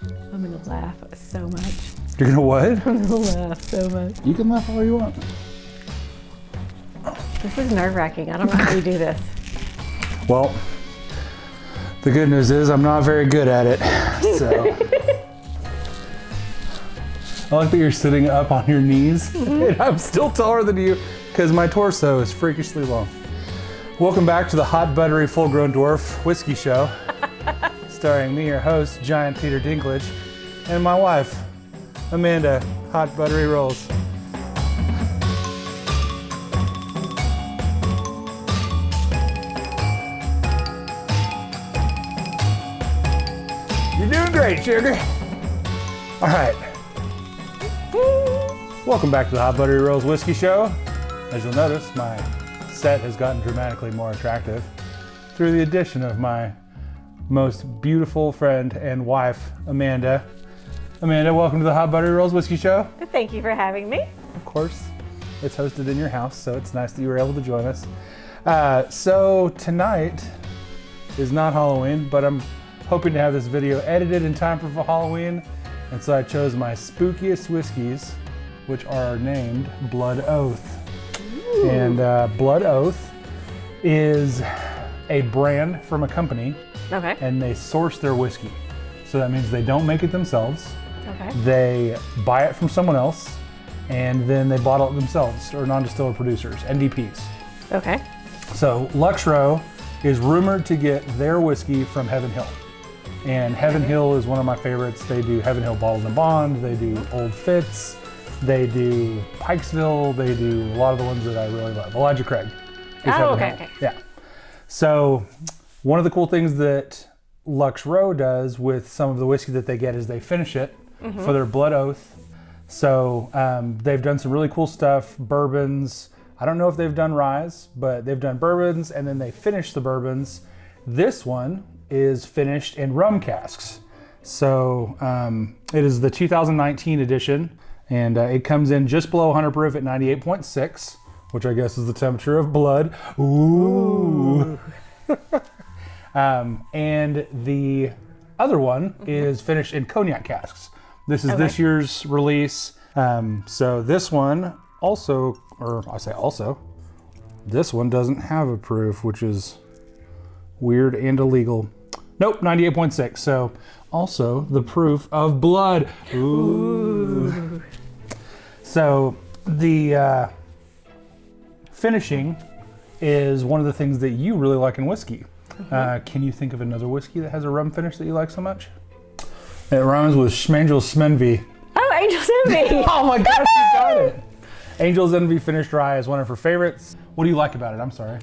I'm gonna laugh so much. You're gonna what? I'm gonna laugh so much. You can laugh all you want. This is nerve-wracking. I don't know how you do this. Well, the good news is I'm not very good at it, so. I like that you're sitting up on your knees, and I'm still taller than you because my torso is freakishly long. Welcome back to the Hot Buttery Full-Grown Dwarf Whiskey Show, starring me, your host, Giant Peter Dinklage, and my wife, Amanda Hot Buttery Rolls. You're doing great, sugar. All right. Welcome back to the Hot Buttery Rolls Whiskey Show. As you'll notice, my set has gotten dramatically more attractive through the addition of my most beautiful friend and wife, Amanda. Amanda, welcome to the Hot Buttery Rolls Whiskey Show. Thank you for having me. Of course, it's hosted in your house, so it's nice that you were able to join us. So tonight is not Halloween, but I'm hoping to have this video edited in time for Halloween, and so I chose my spookiest whiskeys, which are named Blood Oath. Ooh. And Blood Oath is a brand from a company, okay, and they source their whiskey. So that means they don't make it themselves. Okay. They buy it from someone else, and then they bottle it themselves, or non-distiller producers, NDPs. Okay. So Luxro is rumored to get their whiskey from Heaven Hill. And Heaven Hill is one of my favorites. They do Heaven Hill Bottled and Bond, they do Old Fitz, they do Pikesville, they do a lot of the ones that I really love. Elijah Craig. Okay. Yeah. So one of the cool things that Luxro does with some of the whiskey that they get is they finish it for their Blood Oath. So they've done some really cool stuff, bourbons. I don't know if they've done ryes, but they've done bourbons, and then they finish the bourbons. This one is finished in rum casks. So it is the 2019 edition, and it comes in just below 100 proof at 98.6, which I guess is the temperature of blood. Ooh. And the other one is finished in cognac casks. This is this year's release. So this one also, or I say also, this one doesn't have a proof, which is weird and illegal. Nope, 98.6. So also the proof of blood. Ooh. So the finishing is one of the things that you really like in whiskey. Can you think of another whiskey that has a rum finish that you like so much? It rhymes with Schmangel's Smenvy. Oh, Angel's Envy. Oh my gosh, you got it. Angel's Envy finished rye is one of her favorites. What do you like about it? I'm sorry.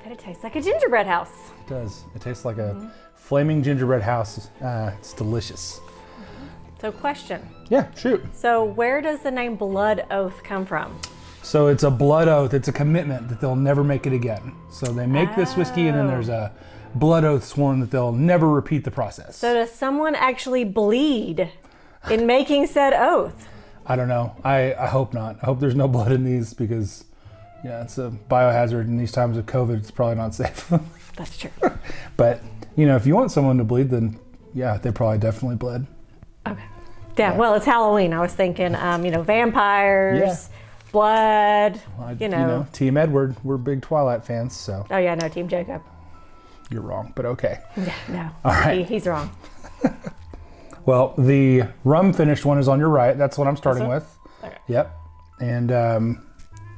That it tastes like a gingerbread house. It does. It tastes like a flaming gingerbread house. It's delicious. So question. Yeah, shoot. So where does the name Blood Oath come from? So it's a blood oath. It's a commitment that they'll never make it again. So they make this whiskey, and then there's a blood oath sworn that they'll never repeat the process. So does someone actually bleed in making said oath? I don't know. I hope not. I hope there's no blood in these because, yeah, it's a biohazard in these times of COVID. It's probably not safe. That's true. But, you know, if you want someone to bleed, then yeah, they probably definitely bled. Okay. Yeah, well, it's Halloween. I was thinking, vampires, blood, Team Edward, we're big Twilight fans, so. Oh yeah, no, Team Jacob. You're wrong, but okay. Yeah, no, all right. He's wrong. Well, the rum finished one is on your right. That's what I'm starting with. Okay. Yep. And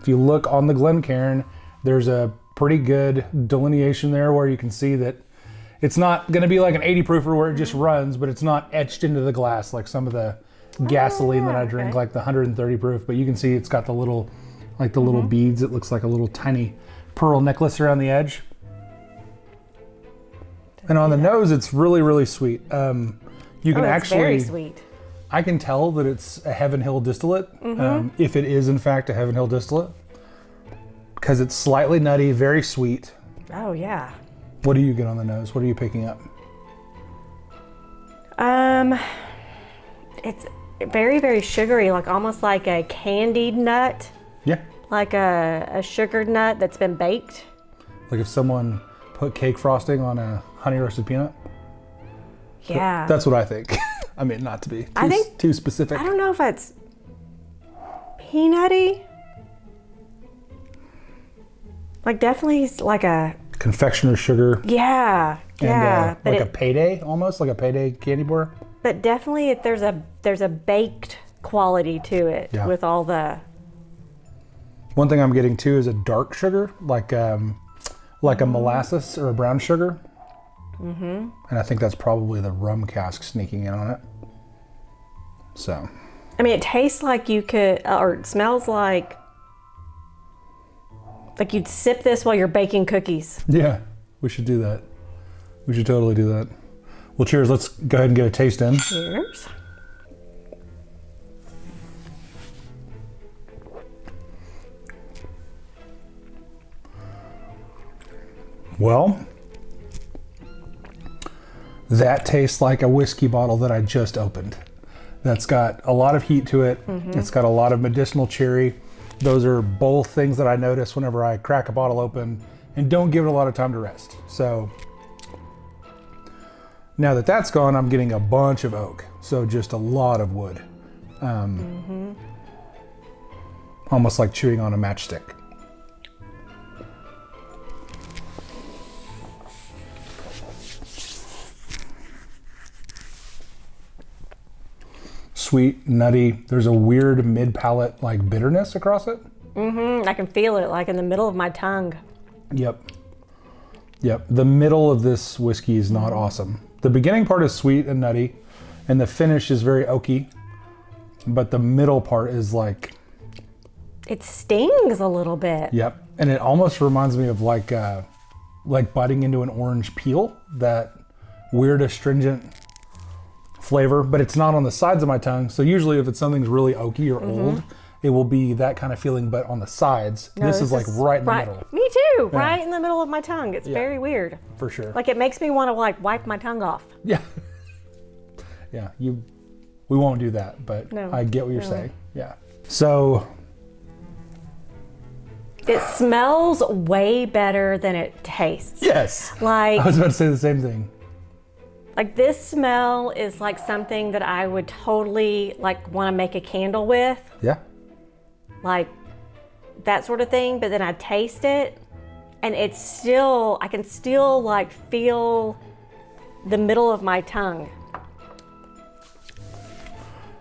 if you look on the Glencairn, there's a pretty good delineation there where you can see that it's not going to be like an 80 proofer where it just runs, but it's not etched into the glass like some of the gasoline that I drink, like the 130 proof. But you can see it's got the little, little beads. It looks like a little tiny pearl necklace around the edge. And on the nose, it's really, really sweet. You can actually, very sweet. I can tell that it's a Heaven Hill distillate, if it is in fact a Heaven Hill distillate, because it's slightly nutty, very sweet. Oh yeah. What do you get on the nose? What are you picking up? It's very, very sugary, like almost like a candied nut. Yeah. Like a sugared nut that's been baked. Like if someone put cake frosting on a honey roasted peanut? Yeah. That's what I think. I mean, not to be too specific. I don't know if it's peanutty. Like definitely like a confectioner's sugar. Yeah. And, but like a payday, almost like a payday candy bar. But definitely there's a baked quality to it with all the. One thing I'm getting too is a dark sugar, like a molasses or a brown sugar. Mm-hmm. And I think that's probably the rum cask sneaking in on it. So. I mean, it tastes like you could, or it smells like you'd sip this while you're baking cookies. Yeah, we should do that. We should totally do that. Well, cheers. Let's go ahead and get a taste in. Cheers. Well, that tastes like a whiskey bottle that I just opened. That's got a lot of heat to it. Mm-hmm. It's got a lot of medicinal cherry. Those are both things that I notice whenever I crack a bottle open and don't give it a lot of time to rest. So now that that's gone, I'm getting a bunch of oak. So just a lot of wood. Almost like chewing on a matchstick. Sweet, nutty. There's a weird mid-palate like bitterness across it. I can feel it like in the middle of my tongue. Yep. The middle of this whiskey is not awesome. The beginning part is sweet and nutty, and the finish is very oaky, but the middle part is like... It stings a little bit. Yep, and it almost reminds me of like biting into an orange peel, that weird astringent flavor, but it's not on the sides of my tongue. So usually if it's something's really oaky or old, it will be that kind of feeling, but on the sides. No, this is like right in the middle. Me too, right in the middle of my tongue. It's very weird. For sure. Like it makes me want to like wipe my tongue off. Yeah. Yeah, we won't do that, but I get what you're saying. Yeah. So. It smells way better than it tastes. Yes. Like. I was about to say the same thing. Like this smell is like something that I would totally like want to make a candle with. Yeah. Like that sort of thing. But then I taste it and it's still, I can still like feel the middle of my tongue.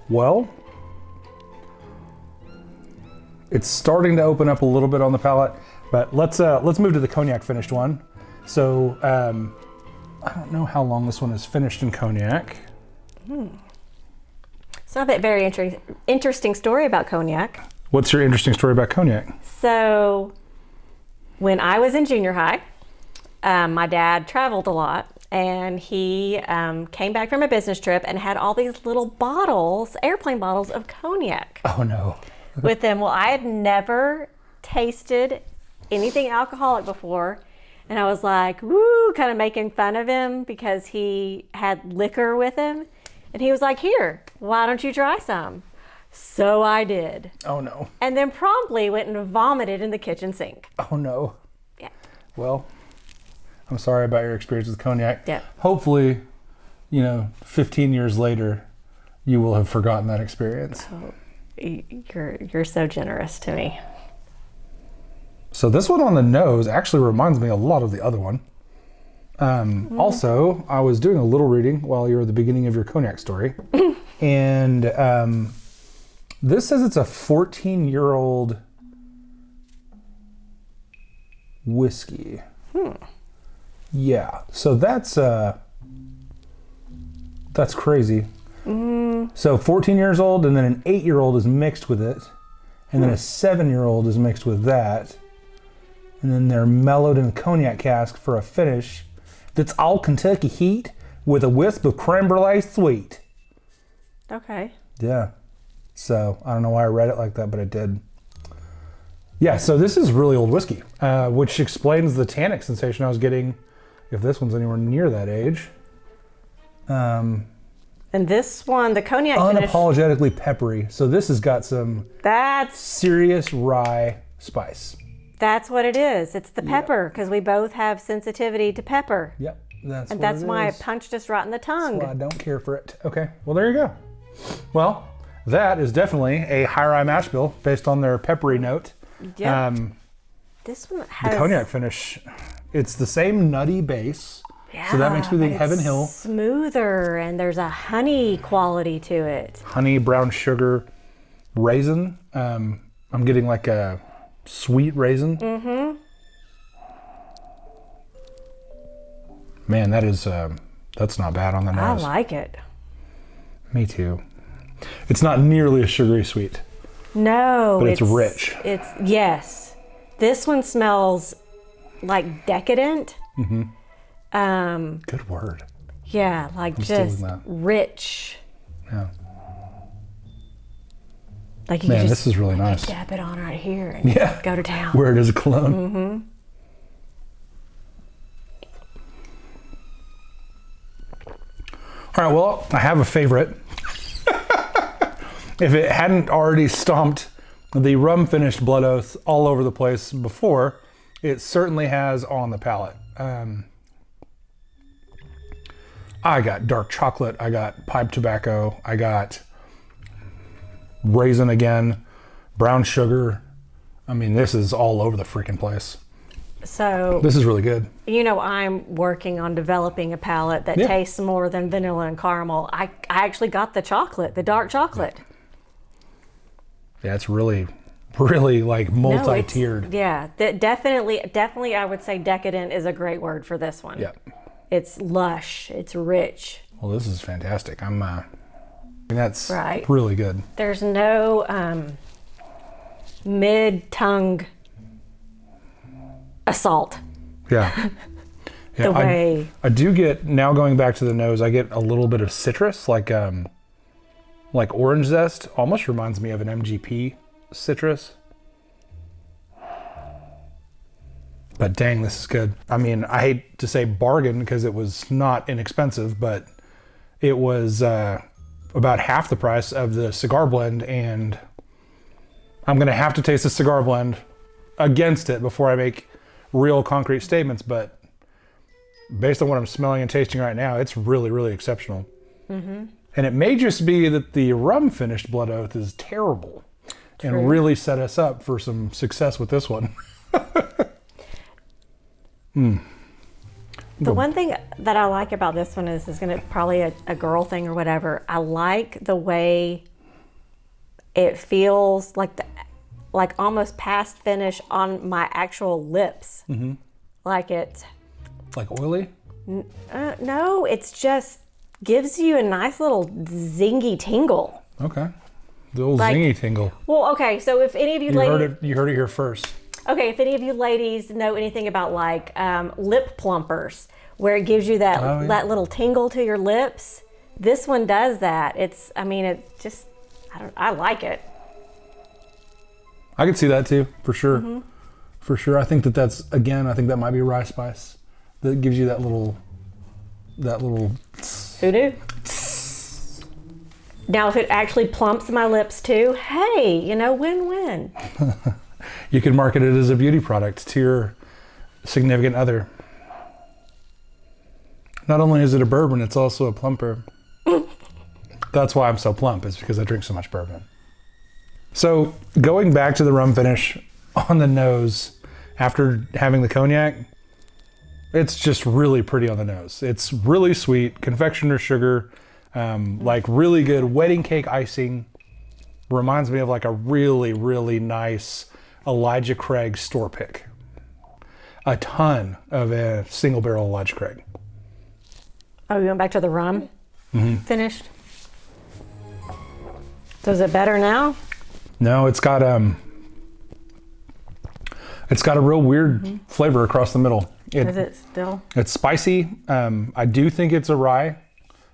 Well, it's starting to open up a little bit on the palate, but let's move to the cognac finished one. So, I don't know how long this one is finished in cognac. So I have a very interesting story about cognac. What's your interesting story about cognac? So when I was in junior high, my dad traveled a lot and he came back from a business trip and had all these little bottles, airplane bottles of cognac. Oh no. With him. Well, I had never tasted anything alcoholic before. And I was like, woo, kind of making fun of him because he had liquor with him. And he was like, here, why don't you try some? So I did. Oh no. And then promptly went and vomited in the kitchen sink. Oh no. Yeah. Well, I'm sorry about your experience with cognac. Yeah. Hopefully, 15 years later, you will have forgotten that experience. Oh, you're so generous to me. So this one on the nose actually reminds me a lot of the other one. Also, I was doing a little reading while you were at the beginning of your cognac story. And this says it's a 14-year-old whiskey. Yeah, so that's crazy. So 14 years old, and then an 8-year-old is mixed with it. And then a 7-year-old is mixed with that. And then they're mellowed in a cognac cask for a finish that's all Kentucky heat with a wisp of creme brulee sweet. Okay. Yeah. So I don't know why I read it like that, but I did. Yeah, so this is really old whiskey, which explains the tannic sensation I was getting if this one's anywhere near that age. And this one, the cognac finish. Unapologetically peppery. So this has got some serious rye spice. That's what it is. It's the pepper, because we both have sensitivity to pepper. Yep. That's And what that's it why is. it punched us right in the tongue. Well, I don't care for it. Okay, well, there you go. Well, that is definitely a high rye mash bill based on their peppery note. Yep. This one has The cognac finish, it's the same nutty base. So that makes me think but Heaven it's Hill. smoother, and there's a honey quality to it. Honey, brown sugar, raisin. I'm getting like a sweet raisin. Mm-hmm. Man, that's not bad on the I nose. like it. Me too. It's not nearly as sugary sweet. No, But it's rich. Yes. This one smells like decadent. Mm-hmm. Good word. Yeah, like stealing just that. rich. Yeah. Like you Man, can this just is really nice. dab it on right here and Yeah. go to town. Where it is a cologne. Mm-hmm. All right, well, I have a favorite. If it hadn't already stomped the rum finished Blood Oath all over the place before, it certainly has on the palate. I got dark chocolate, I got pipe tobacco, I got raisin again, brown sugar. I mean, this is all over the freaking place. So, This is really good. I'm working on developing a palate that Yeah. tastes more than vanilla and caramel. I actually got the chocolate, the dark chocolate. Yeah, it's really, really like No, it's- multi-tiered. Yeah, definitely I would say decadent is a great word for this one. Yeah. It's lush, it's rich. Well, this is fantastic. That's Right. really good. There's no mid-tongue assault. Yeah. Yeah, The way I do get, now going back to the nose, I get a little bit of citrus, like orange zest. Almost reminds me of an MGP citrus. But dang, this is good. I mean, I hate to say bargain because it was not inexpensive, but it was about half the price of the cigar blend, and I'm gonna have to taste the cigar blend against it before I make real concrete statements, but based on what I'm smelling and tasting right now, it's really, really exceptional. Mm-hmm. And it may just be that the rum finished Blood Oath is terrible and really set us up for some success with this one. The one thing that I like about this one is going to probably a girl thing or whatever. I like the way it feels like almost past finish on my actual lips. Mm-hmm. Like it. Like oily? No, it's just gives you a nice little zingy tingle. Okay. The old Like- zingy tingle. Well, okay, so if any of you You ladies, heard it here first. okay, if any of you ladies know anything about like lip plumpers, where it gives you that Oh, yeah. that little tingle to your lips, this one does that. It's just, I like it. I could see that too, for sure. Mm-hmm. For sure. I think that might be rye spice that gives you that little Who knew? Now, if it actually plumps my lips too, hey, win-win. You could market it as a beauty product to your significant other. Not only is it a bourbon, it's also a plumper. That's why I'm so plump, is because I drink so much bourbon. So going back to the rum finish on the nose after having the cognac, it's just really pretty on the nose. It's really sweet, confectioner sugar, like really good wedding cake icing. Reminds me of like a really, really nice Elijah Craig store pick. A ton of a single barrel Elijah Craig. Oh, you went back to the rum? Finished? So is it better now? No, it's got a real weird flavor across the middle. Is it still? It's spicy. I do think it's a rye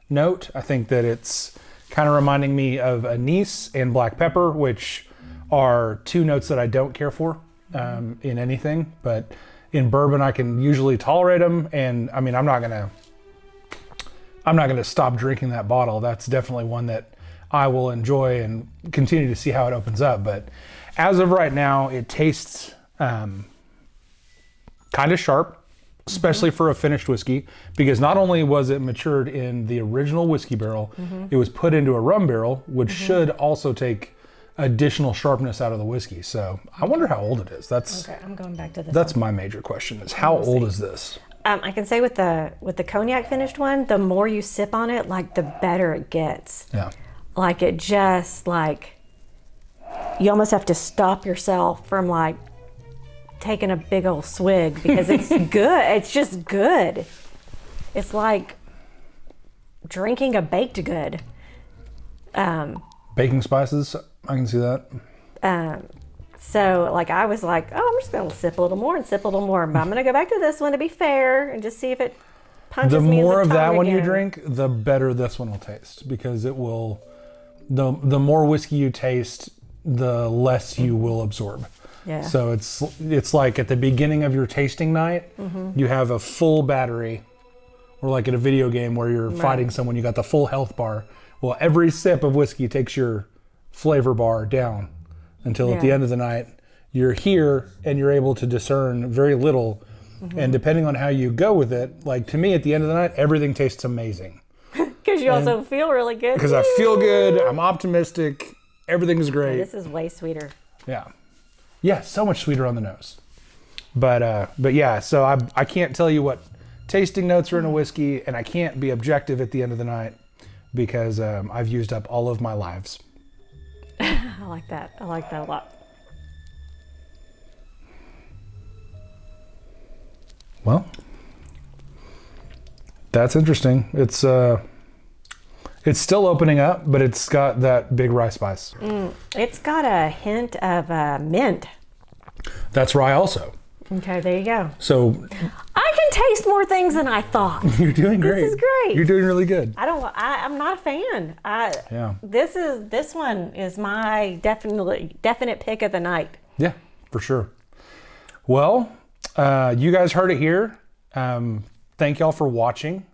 note. I think that it's kind of reminding me of anise and black pepper, which are two notes that I don't care for in anything. But in bourbon, I can usually tolerate them. And I mean, I'm not gonna stop drinking that bottle. That's definitely one that I will enjoy and continue to see how it opens up. But as of right now, it tastes kind of sharp. especially for a finished whiskey, because not only was it matured in the original whiskey barrel, it was put into a rum barrel, which should also take additional sharpness out of the whiskey. So I wonder how old it is. That's Okay, I'm going back to this. that's my major question: is how old is this? I can say with the cognac finished one, the more you sip on it, like the better it gets. Yeah. Like it just like you almost have to stop yourself from like taking a big old swig because it's good. It's just good. It's like drinking a baked good. Baking spices, I can see that. So like I was like, oh, I'm just gonna sip a little more and sip a little more, but I'm gonna go back to this one to be fair and just see if it punches The me in the more of that tongue one you again. drink, the better this one will taste, because it will. The more whiskey you taste, the less you will absorb. Yeah. So it's like at the beginning of your tasting night, you have a full battery, or like at a video game where you're fighting someone, you got the full health bar. Well, every sip of whiskey takes your flavor bar down until at the end of the night, you're here and you're able to discern very little. And depending on how you go with it, like to me at the end of the night, everything tastes amazing. Because you also feel really good. Because I feel good, I'm optimistic, everything's great. This is way sweeter. Yeah, so much sweeter on the nose. But yeah, so I can't tell you what tasting notes are in a whiskey, and I can't be objective at the end of the night because I've used up all of my lives. I like that. I like that a lot. Well, that's interesting. It's still opening up, but it's got that big rye spice. It's got a hint of mint. That's rye also. Okay, there you go. So I can taste more things than I thought. you're doing great. This is great. You're doing really good. I'm not a fan. Yeah. This one is my definite pick of the night. Yeah, for sure. Well, you guys heard it here. Thank y'all for watching.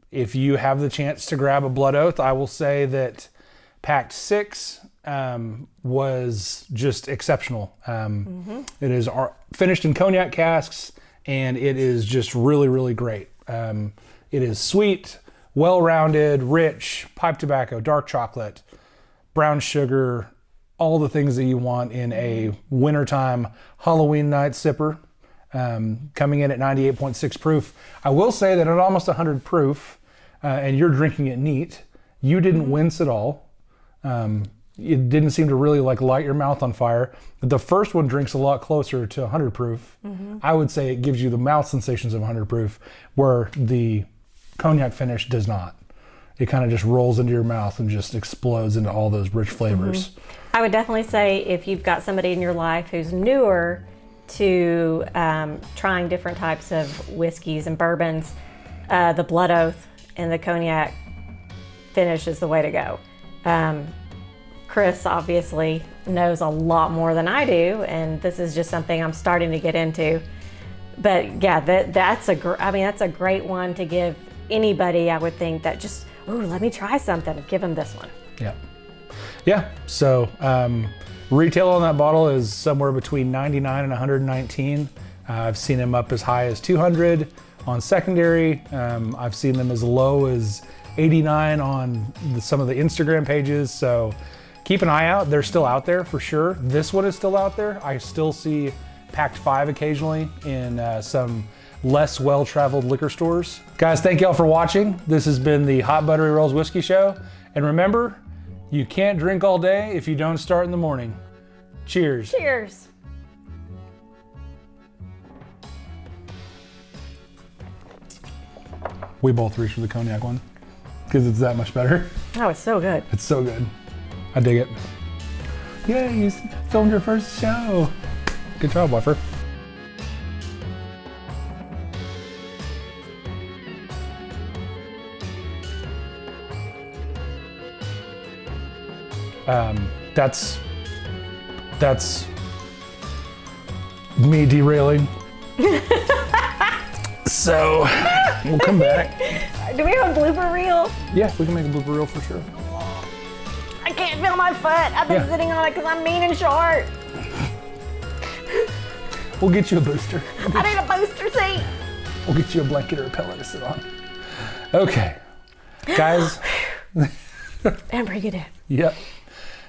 If you have the chance to grab a Blood Oath, I will say that Pact 6 was just exceptional. It is finished in cognac casks, and it is just really, really great. It is sweet, well-rounded, rich, pipe tobacco, dark chocolate, brown sugar, all the things that you want in a wintertime Halloween night sipper. Coming in at 98.6 proof. I will say that at almost 100 proof, and you're drinking it neat, you didn't wince at all. It didn't seem to really like light your mouth on fire. But the first one drinks a lot closer to 100 proof. I would say it gives you the mouth sensations of 100 proof, where the cognac finish does not. It kind of just rolls into your mouth and just explodes into all those rich flavors. I would definitely say if you've got somebody in your life who's newer to trying different types of whiskeys and bourbons, the Blood Oath and the cognac finish is the way to go. Chris obviously knows a lot more than I do, and this is just something I'm starting to get into. But yeah, that's a great one to give anybody, I would think, that just, let me try something. Give them this one. Yeah. So retail on that bottle is somewhere between 99 and 119. I've seen them up as high as 200 on secondary. I've seen them as low as 89 on some of the Instagram pages. So keep an eye out. They're still out there for sure. This one is still out there. I still see Pact 5 occasionally in some less well-traveled liquor stores. Guys, thank y'all for watching. This has been the Hot Buttery Rolls Whiskey Show. And remember, you can't drink all day if you don't start in the morning. Cheers. Cheers. We both reached for the cognac one because it's that much better. Oh, it's so good. It's so good. I dig it. Yay, you filmed your first show. Good job, Weffer. That's me derailing. So we'll come back. Do we have a blooper reel? Yeah, we can make a blooper reel for sure. I can't feel my foot. I've been sitting on it because I'm mean and short. We'll get you a booster. I need a booster seat. We'll get you a blanket or a pillow to sit on. Okay. Guys. And bring it in. Yep.